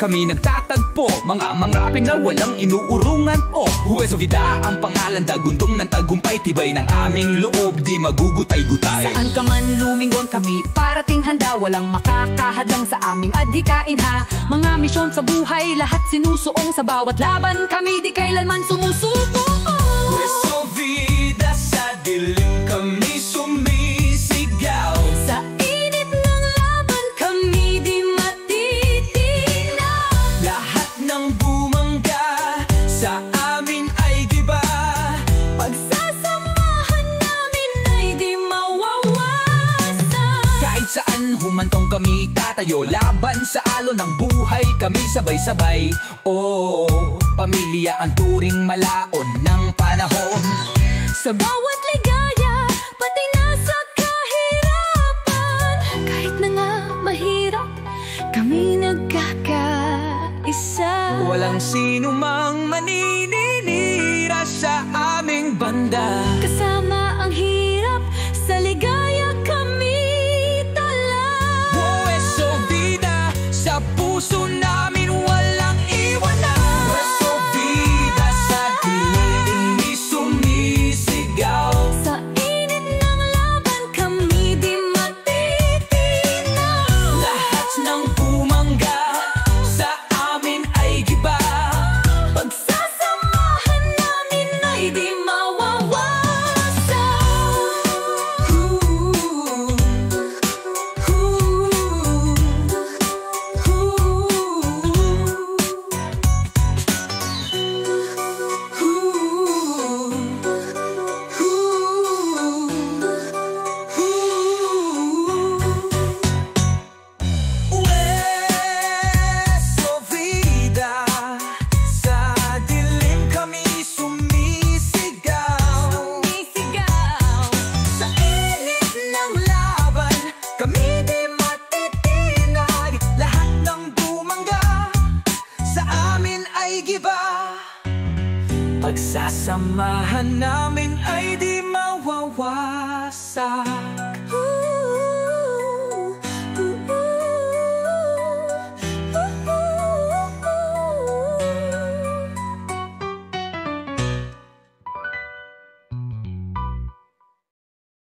kami nagtatagpo, mga mangraping na walang inuurungan. Huwes o Vida ang pangalan, daguntong ng tagumpay, tibay ng aming loob, di magugutay-gutay. Saan ka man lumingon kami, parating handa, walang makakahadlang sa aming adhikain ha. Mga misyon sa buhay, lahat sinusuong, sa bawat laban kami di kailanman sumusuko. Huwes o Vida, sa dilim kami sumisigaw, sa init ng laban kami di matitinaw. lahat ng bumangga sa amin ay giba, Pagsasamahan namin ay di mawawasan. kahit saan humantong kami tatayo, laban sa alon ng buhay kami sabay-sabay. Pamilya ang turing malaon ng panahon, Sa bawat ligaya, pati na sa kahirapan, kahit na nga mahirap, kami nagkakaisa. walang sino mang maninira sa aming banda. Kasama ang hirap, sa ligaya kami tala. Huwes o Vida, sa puso namin walang iwanan. Huwes o Vida, sa dilim sumisigaw, Sa init ng laban kami di matitinaw. lahat ng bumangga sa amin ay giba, Pagsasamahan namin ay di mawawasan. Huwes o Vida, sa dilim kami sumisigaw, sa init ng laban kami di matitinag, lahat ng bumangga sa amin ay giba, pagsasamahan namin ay di mawawasak.